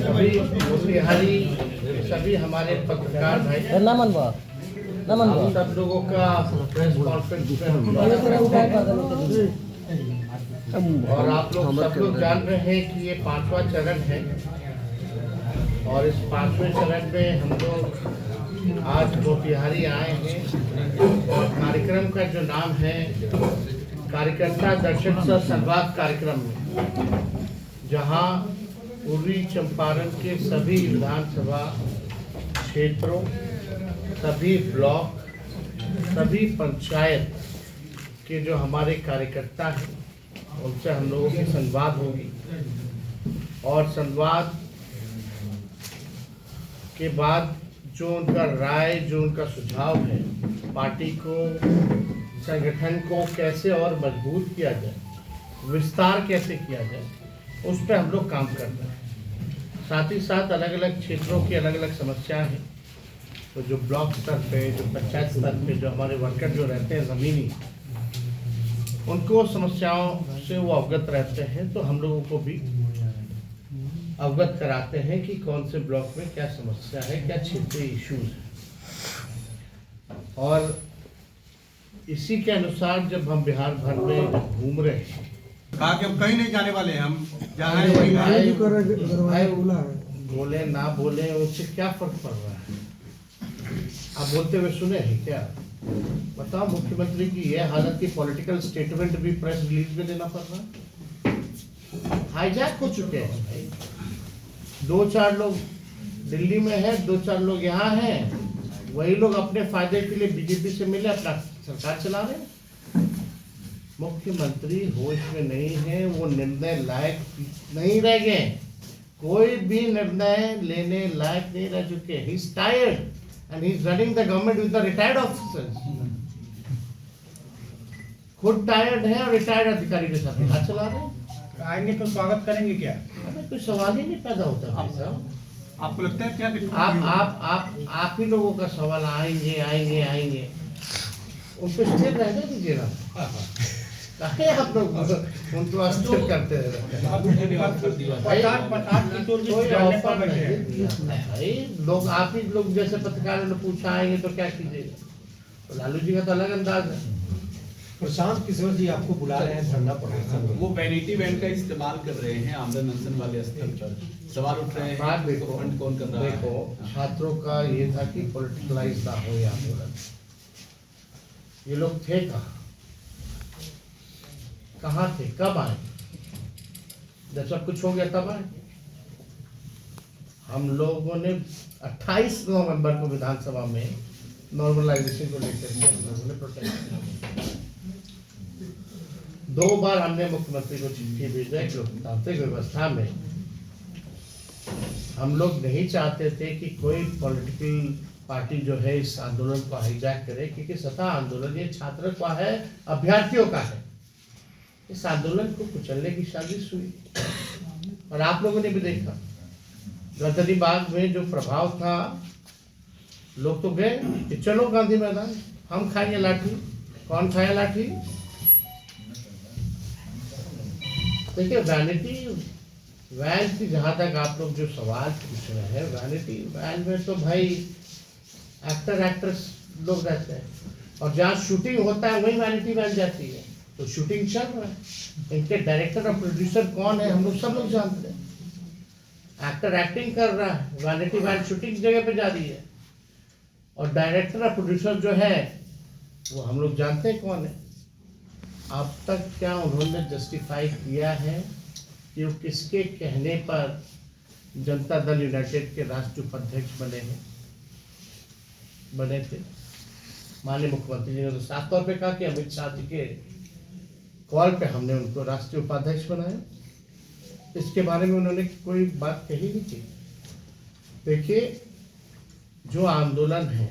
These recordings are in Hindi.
सभी मोतिहारी सभी हमारे पत्रकार भाई हम सब लोगों का प्रेस कॉन्फ्रेंस में और आप लोग सब लोग जान रहे हैं कि ये 5वां चरण है और इस 5वें चरण में हम लोग आज मोतिहारी आए हैं और कार्यक्रम का जो नाम है कार्यकर्ता दर्शक सह संवाद कार्यक्रम में, जहां पूर्वी चंपारण के सभी विधानसभा क्षेत्रों, सभी ब्लॉक, सभी पंचायत के जो हमारे कार्यकर्ता हैं उनसे हम लोगों की संवाद होगी और संवाद के बाद जो उनका राय, जो उनका सुझाव है, पार्टी को, संगठन को कैसे और मजबूत किया जाए, विस्तार कैसे किया जाए, उस पर हम लोग काम कर रहे हैं। साथ ही साथ अलग अलग क्षेत्रों की अलग अलग समस्याएं हैं, तो जो ब्लॉक स्तर पे, जो पंचायत स्तर पे जो हमारे वर्कर जो रहते हैं ज़मीनी, उनको समस्याओं से वो अवगत रहते हैं, तो हम लोगों को भी अवगत कराते हैं कि कौन से ब्लॉक में क्या समस्या है, क्या क्षेत्रीय इश्यूज है। और इसी के अनुसार जब हम बिहार भर में घूम रहे हैं, कहा कि हम कहीं नहीं जाने वाले हैं, हम जहाँ बोले ना बोले उससे क्या फर्क पड़ रहा है। आप बोलते हुए सुने हैं क्या? बताओ, मुख्यमंत्री की यह हालत की पॉलिटिकल स्टेटमेंट भी प्रेस रिलीज में देना पड़ रहा है। हाईजैक हो चुके हैं भाई। 2-4 लोग दिल्ली में है, 2-4 लोग यहाँ हैं, वही लोग अपने फायदे के लिए बीजेपी से मिले अपना सरकार चला रहे हैं। मुख्यमंत्री होश में नहीं है, वो निर्णय लायक नहीं रह गए, कोई भी निर्णय लेने लायक नहीं रह चुके। He is tired and he is running the government with the retired officers. खुद टायर्ड है और रिटायर्ड अधिकारी के साथ हाथ चला रहे हैं। आएंगे तो स्वागत करेंगे क्या? हमें कोई सवाल ही नहीं पैदा होता भाई साहब। आपको लगता है क्या कि आप ही लोगों का सवाल आएंगे आएंगे आएंगे, उनको स्थिर रहने दीजिए ना। काहे आप लोग उनको अस्थिर करते रहते हैं भाई। लोग आप ही लोग जैसे पत्रकारों ने पूछा आएंगे तो क्या कीजिएगा, तो लालू जी का तो अलग अंदाज है। प्रशांत किशोर जी आपको बुला रहे हैं धरना प्रदर्शन, वो वैनिटी वैन का इस्तेमाल कर रहे हैं आमदन अनशन वाले स्थल पर। सवाल उठ रहे हैं बात देखो, फंड कौन कर रहा है। देखो, छात्रों का ये था कि पॉलिटिकलाइज ना हो ये आंदोलन। ये लोग थे कहाँ थे, कब आए? जब सब कुछ हो गया तब आए। हम लोगों ने 28 नवंबर को विधानसभा में नॉर्मलाइजेशन को लेकर के हम लोगों ने प्रोटेस्ट किया। 2 बार हमने मुख्यमंत्री को चिट्ठी भेजा कि लोकतांत्रिक व्यवस्था में हम लोग नहीं चाहते थे कि कोई पॉलिटिकल पार्टी जो है इस आंदोलन को हाईजैक करे, क्योंकि सत्ता आंदोलन ये छात्रों का है, अभ्यर्थियों का है। इस आंदोलन को कुचलने की साजिश हुई और आप लोगों ने भी देखा गणतंत्र बाग में जो प्रभाव था। लोग तो गए कि चलो गांधी मैदान, हम खाएंगे लाठी। कौन खाया लाठी? देखिए, वैनिटी वैन की जहाँ तक आप लोग जो सवाल पूछ रहे हैं, वैनिटी वैन में तो भाई एक्ट्रेस लोग रहते हैं और जहाँ शूटिंग होता है वही वैनिटी वैन जाती है। तो शूटिंग चल रहा है, इनके डायरेक्टर और प्रोड्यूसर कौन है हम लोग सब लोग जानते हैं। एक्टर एक्टिंग कर रहा है, वैनिटी वैन शूटिंग जगह पे जा रही है, और डायरेक्टर और प्रोड्यूसर जो है वो हम लोग जानते हैं कौन है। अब तक क्या उन्होंने जस्टिफाई किया है कि वो किसके कहने पर जनता दल यूनाइटेड के राष्ट्रीय उपाध्यक्ष बने थे? माननीय मुख्यमंत्री जी ने तो साफ तौर पे कहा कि अमित शाह जी के कॉल पे हमने उनको राष्ट्रीय उपाध्यक्ष बनाया। इसके बारे में उन्होंने कोई बात कही नहीं थी। देखिए, जो आंदोलन है,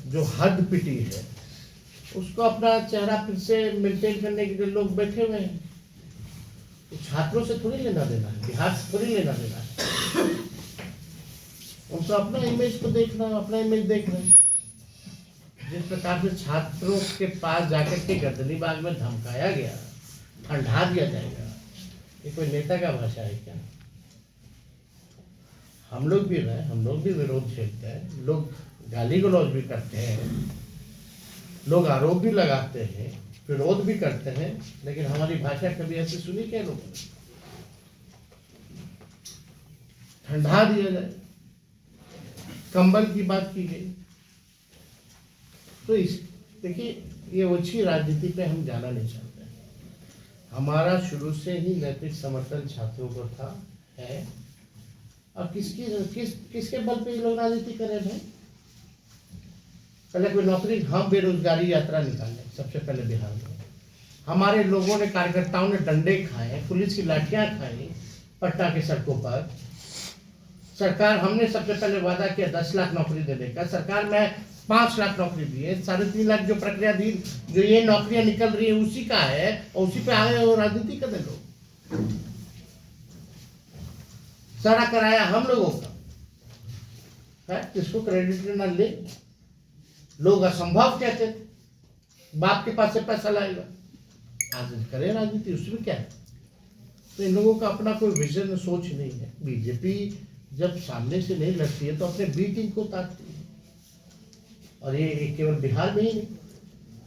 जो हद पिटी है, उसको अपना चेहरा फिर से मेंटेन करने के लिए लोग बैठे हुए हैं। तो छात्रों से थोड़ी लेना देना है, बिहार से थोड़ी लेना देना है। उनको अपना इमेज को देखना, अपना इमेज देखना है। जिस प्रकार से छात्रों के पास जाकर के गर्दनी बाग में धमकाया गया, ठंडा दिया जाएगा, ये कोई नेता का भाषा है क्या? हम लोग भी रहे, हम लोग भी विरोध झेलते हैं, लोग गाली गलौज भी करते हैं, लोग आरोप भी लगाते हैं, विरोध भी करते हैं, लेकिन हमारी भाषा कभी ऐसी सुनी क्या लोगों ने? ठंडा दिया जाए, कंबल की बात की गई। तो इस देखिए, ये ओछी राजनीति पे हम जाना नहीं चाहते। हमारा शुरू से ही नैतिक समर्थन छात्रों को था, है। अब किसके बल पे ये लोग राजनीति कर रहे हैं? पहले कोई नौकरी, हम बेरोजगारी यात्रा निकाले सबसे पहले बिहार में। हमारे लोगों ने, कार्यकर्ताओं ने डंडे खाए, पुलिस की लाठियां खाई पटना की सड़कों पर। सरकार, हमने सबसे पहले वादा किया 10 लाख नौकरी देने का, सरकार में 5 लाख नौकरी दी है। 3.5 लाख जो प्रक्रियाधीन जो ये नौकरियां निकल रही है उसी का है, और उसी पे आगे वो राजनीति कर दे लोग। सारा कराया हम लोगों का है, किसको क्रेडिट न ले। लोग असंभव कहते थे, बाप के पास से पैसा लाएगा, आज करे राजनीति, उसमें क्या है? तो इन लोगों का अपना कोई विजन सोच नहीं है। बीजेपी जब सामने से नहीं लड़ती है तो अपने बी टीम को उतारती है, और ये केवल बिहार में ही नहीं,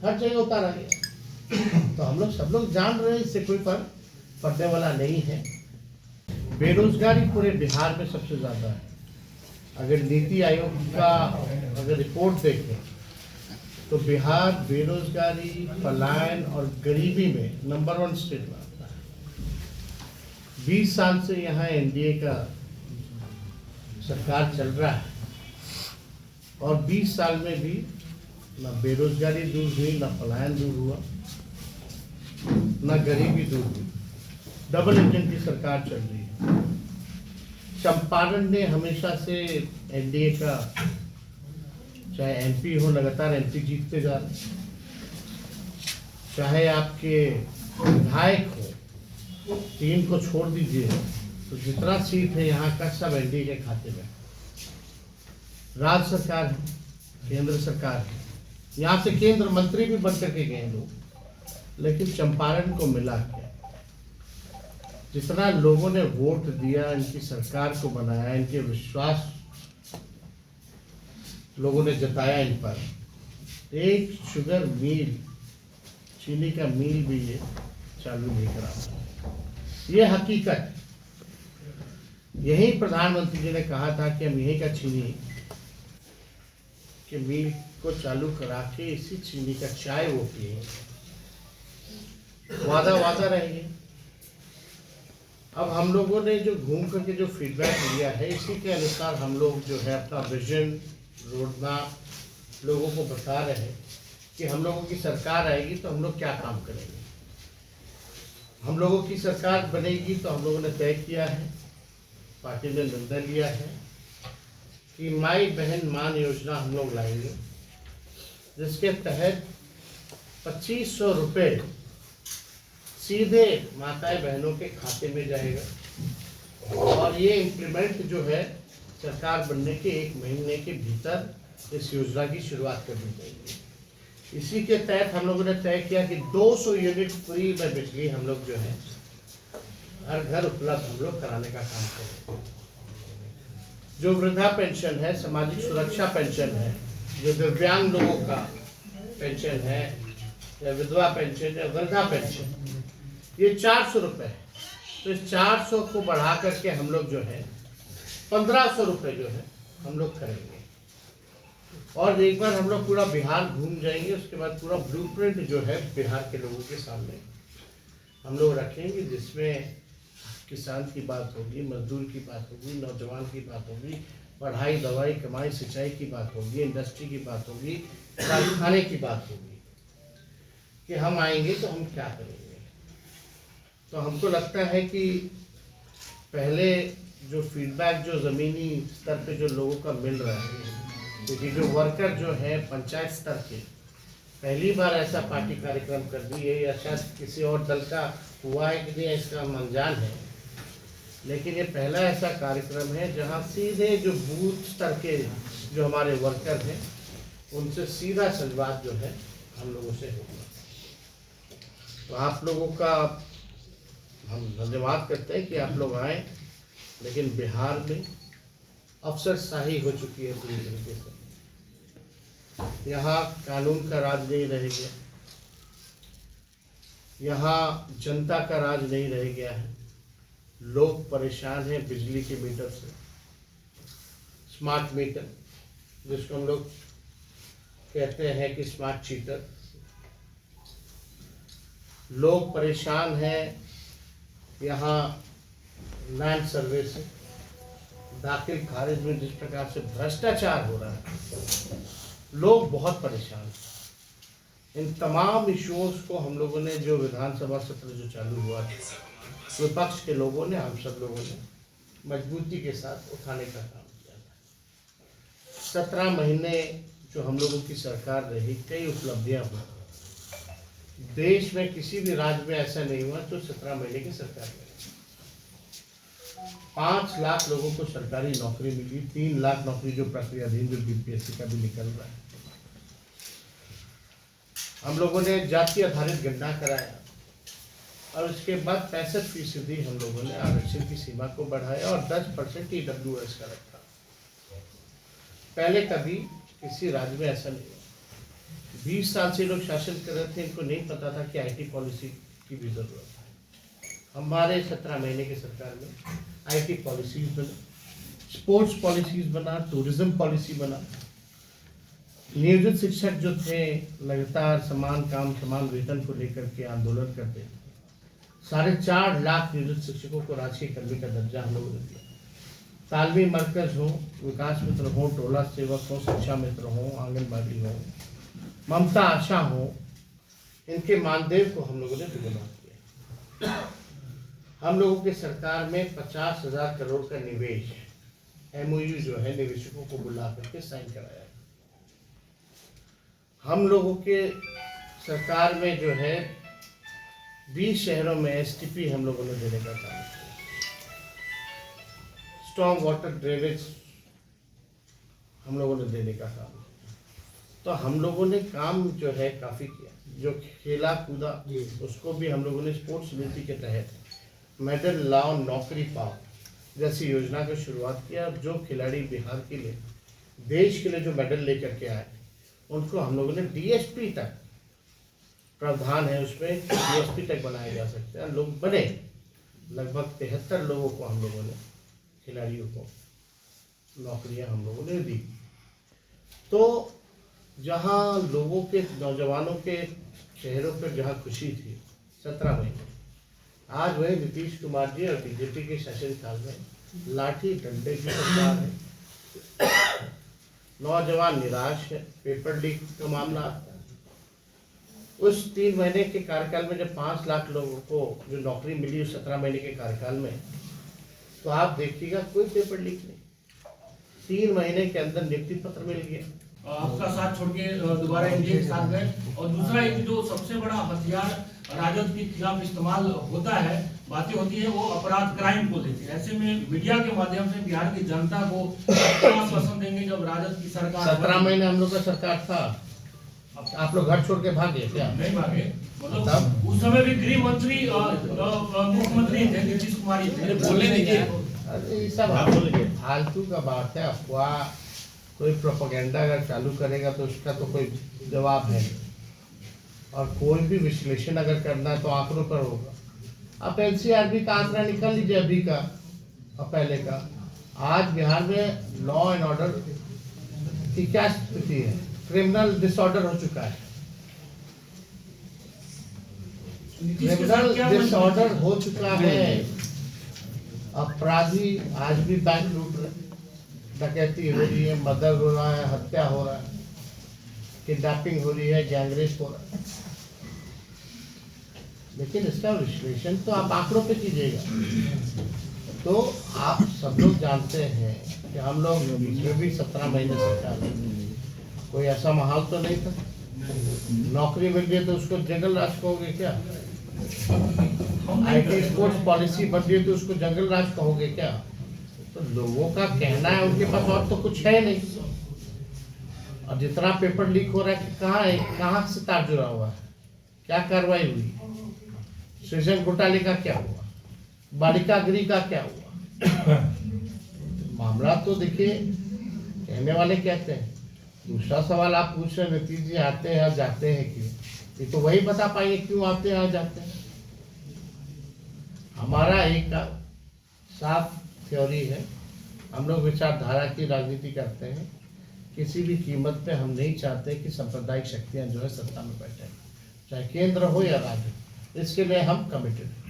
हर जगह उतारा गया। तो हम लोग सब लोग जान रहे हैं, इससे कोई फर्क पड़ने वाला नहीं है। बेरोजगारी पूरे बिहार में सबसे ज़्यादा है। अगर नीति आयोग का अगर रिपोर्ट देखें तो बिहार बेरोजगारी, पलायन और गरीबी में नंबर 1 स्टेट में आता है। 20 साल से यहाँ एनडीए का सरकार चल रहा है, और 20 साल में भी ना बेरोजगारी दूर हुई, ना पलायन दूर हुआ, ना गरीबी दूर हुई। डबल इंजन की सरकार चल रही है। चंपारण ने हमेशा से एनडीए का, चाहे एमपी हो, लगातार एमपी जीतते जा रहे, चाहे आपके विधायक हो, 3 को छोड़ दीजिए तो जितना सीट है यहाँ का सब एनडीए के खाते में। राज्य सरकार है, केंद्र सरकार है, यहाँ से केंद्र मंत्री भी बन करके गए लोग, लेकिन चंपारण को मिला क्या? जितना लोगों ने वोट दिया, इनकी सरकार को बनाया, इनके विश्वास लोगों ने जताया इन पर, एक शुगर मिल, चीनी का मिल भी ये चालू नहीं करा। ये हकीकत, यही प्रधानमंत्री जी ने कहा था कि हम यहीं का चीनी के मिल को चालू करा के इसी चीनी का चाय वो पिए। वादा रहेंगे। अब हम लोगों ने जो घूम करके जो फीडबैक लिया है, इसी के अनुसार हम लोग जो है अपना विजन, रोड मैप लोगों को बता रहे हैं कि हम लोगों की सरकार आएगी तो हम लोग क्या काम करेंगे। हम लोगों की सरकार बनेगी तो हम लोगों ने तय किया है, पार्टी ने निर्णय लिया है कि माई बहन मान योजना हम लोग लाएंगे, जिसके तहत 2500 रुपये सीधे माताएं बहनों के खाते में जाएगा। और ये इम्प्लीमेंट जो है सरकार बनने के 1 महीने के भीतर इस योजना की शुरुआत कर दी जाएगी। इसी के तहत हम लोगों ने तय किया कि 200 यूनिट फ्री में बिजली हम लोग जो है हर घर उपलब्ध हम लोग कराने का काम करेंगे। जो वृद्धा पेंशन है, सामाजिक सुरक्षा पेंशन है, जो दिव्यांग लोगों का पेंशन है, या विधवा पेंशन या वृद्धा पेंशन, ये 400 रुपये है। तो इस 400 को बढ़ा करके हम लोग जो है 1500 रुपये जो है हम लोग करेंगे। और एक बार हम लोग पूरा बिहार घूम जाएंगे, उसके बाद पूरा ब्लूप्रिंट जो है बिहार के लोगों के सामने हम लोग रखेंगे, जिसमें किसान की बात होगी, मजदूर की बात होगी, नौजवान की बात होगी, पढ़ाई, दवाई, कमाई, सिंचाई की बात होगी, इंडस्ट्री की बात होगी, कारखाने की बात होगी कि हम आएंगे तो हम क्या करेंगे। तो हमको लगता है कि पहले जो फीडबैक जो ज़मीनी स्तर पे जो लोगों का मिल रहा है, क्योंकि जो वर्कर जो है पंचायत स्तर के, पहली बार ऐसा पार्टी कार्यक्रम कर दी है, या शायद किसी और दल का हुआ है कि नहीं इसका हम अनजान है, लेकिन ये पहला ऐसा कार्यक्रम है जहां सीधे जो बूथ स्तर के जो हमारे वर्कर हैं उनसे सीधा संवाद जो है हम लोगों से होगा। तो आप लोगों का हम धन्यवाद करते हैं कि आप लोग आए, लेकिन बिहार में अफसरशाही हो चुकी है पूरी तरीके से। यहाँ कानून का राज नहीं रह गया, यहाँ जनता का राज नहीं रह गया है। लोग परेशान हैं बिजली के मीटर से, स्मार्ट मीटर जिसको हम लोग कहते हैं कि स्मार्ट चीटर। लोग परेशान हैं यहाँ लैंड सर्वे से, दाखिल खारिज में जिस प्रकार से भ्रष्टाचार हो रहा है, लोग बहुत परेशान हैं। इन तमाम इश्यूज को हम लोगों ने, जो विधानसभा सत्र जो चालू हुआ, विपक्ष के लोगों ने, हम सब लोगों ने मजबूती के साथ उठाने का काम किया था। 17 महीने जो हम लोगों की सरकार रही, कई उपलब्धियां हुई। देश में किसी भी राज्य में ऐसा नहीं हुआ जो 17 महीने की सरकार में 5 लाख लोगों को सरकारी नौकरी मिली, 3 लाख नौकरी जो प्रक्रियाधीन जो बीपीएससी का भी निकल रहा है। हम लोगों ने जाति आधारित गणना कराया और उसके बाद 65% हम लोगों ने आरक्षण की सीमा को बढ़ाया और 10% ईडब्ल्यूएस का रखा। पहले कभी किसी राज्य में ऐसा नहीं हुआ। 20 साल से लोग शासन कर रहे थे, इनको नहीं पता था कि आईटी पॉलिसी की भी जरूरत है। हमारे 17 महीने की सरकार में आईटी पॉलिसीज बना, स्पोर्ट्स पॉलिसीज बना, टूरिज्म पॉलिसी बना। नियोजित शिक्षक जो थे लगातार समान काम समान वेतन को लेकर के आंदोलन करते थे। 4.5 लाख नियोजित शिक्षकों को राजकीय कर्मी का दर्जा हम लोगों ने दिया। तालमी मरकज हो, विकास मित्र हो, टोला सेवक हो, शिक्षा मित्र हो, आंगनबाड़ी हो, ममता आशा हो, इनके मानदेय को हम लोगों ने दुगुना किया। हम लोगों की सरकार में 50,000 करोड़ का निवेश है, एमओयू जो है निवेशकों को बुला करके साइन कराया। हम लोगों के सरकार में जो है 20 शहरों में एसटीपी हम लोगों ने देने का काम किया। स्ट्रॉन्ग वाटर ड्रेनेज हम लोगों ने देने का काम किया। तो हम लोगों ने काम जो है काफ़ी किया। जो खेला कूदा उसको भी हम लोगों ने स्पोर्ट्स नीति के तहत मेडल लाओ नौकरी पाओ जैसी योजना की शुरुआत किया। जो खिलाड़ी बिहार के लिए, देश के लिए जो मेडल लेकर के आए, उनको हम लोगों ने डीएसपी तक, प्रावधान है उसमें डीएसपी तक बनाया जा सकता है। लोग बने, लगभग 73 लोगों को हम लोगों ने, खिलाड़ियों को नौकरियां हम लोगों ने दी। तो जहां लोगों के, नौजवानों के चेहरों पर जहां खुशी थी 17 महीने, आज वही नीतीश कुमार जी और बीजेपी के शासनकाल में लाठी डंडे की सरकार है। नौजवान निराश है, पेपर लीक का मामला। उस 3 महीने के कार्यकाल में जब 5 लाख लोगों को जो नौकरी मिली उस 17 महीने के कार्यकाल में, तो आप देखिएगा कोई पेपर लीक नहीं। 3 महीने के अंदर नियुक्ति पत्र मिल गया। आपका साथ छोड़ के दोबारा एनडीए के साथ गए। और दूसरा एक जो सबसे बड़ा हथियार राजद के खिलाफ इस्तेमाल होता है, बातें होती है, वो अपराध क्राइम को लेकर। ऐसे में मीडिया के माध्यम से बिहार की जनता को क्या आश्वासन देंगे जब राजद की सरकार? 17 महीने हम लोग का सरकार था, आप लोग घर छोड़ के भागे क्या? नहीं भागे, मतलब उस समय भी गृह मंत्री मुख्यमंत्री थे, नीतीश कुमार थे। बोलने दीजिए। अरे ये सब फालतू का बात है, अफवाह। कोई प्रोपेगेंडा अगर चालू करेगा तो उसका तो कोई जवाब है नहीं। और कोई भी विश्लेषण अगर करना है तो आंकड़ों पर होगा। आप एनसीआरबी का आंकड़ा निकाल लीजिए अभी का और पहले का। आज बिहार में लॉ एंड ऑर्डर की क्या स्थिति है? क्रिमिनल डिसऑर्डर हो चुका है। क्रिमिनल डिसऑर्डर हो चुका है। अपराधी आज भी बैंक लूट रहे, डकैती हो रही है, मर्डर हो रहा है, हत्या हो रहा है, किडनैपिंग हो रही है, गैंगरेप हो रहा है। लेकिन इसका विश्लेषण तो आप आंकड़ों पे कीजिएगा। तो आप सब लोग जानते हैं कि हम लोग में भी 17 महीने सरकार में कोई ऐसा माहौल तो नहीं था। नौकरी मिल गई तो उसको जंगल राज कहोगे क्या? आईटी स्पोर्ट्स पॉलिसी बन गई तो उसको जंगल राज कहोगे क्या? तो लोगों का कहना है, उनके पास और तो कुछ है नहीं। और जितना पेपर लीक हो रहा है, कहाँ है, कहाँ से तार जुड़ा हुआ है, क्या कार्रवाई हुई? सृजन घोटाले का क्या हुआ? बालिका गृह का क्या हुआ? मामला तो देखिए, कहने वाले कहते हैं। दूसरा सवाल आप पूछ रहे नीतीश जी आते हैं और जाते हैं क्यों, ये तो वही बता पाएंगे क्यों आते हैं और जाते हैं। हमारा एक साफ थ्योरी है, हम लोग विचारधारा की राजनीति करते हैं। किसी भी कीमत पे हम नहीं चाहते कि सांप्रदायिक शक्तियां जो है सत्ता में बैठे, चाहे केंद्र हो या राज्य। इसके लिए हम कमिटेड हैं।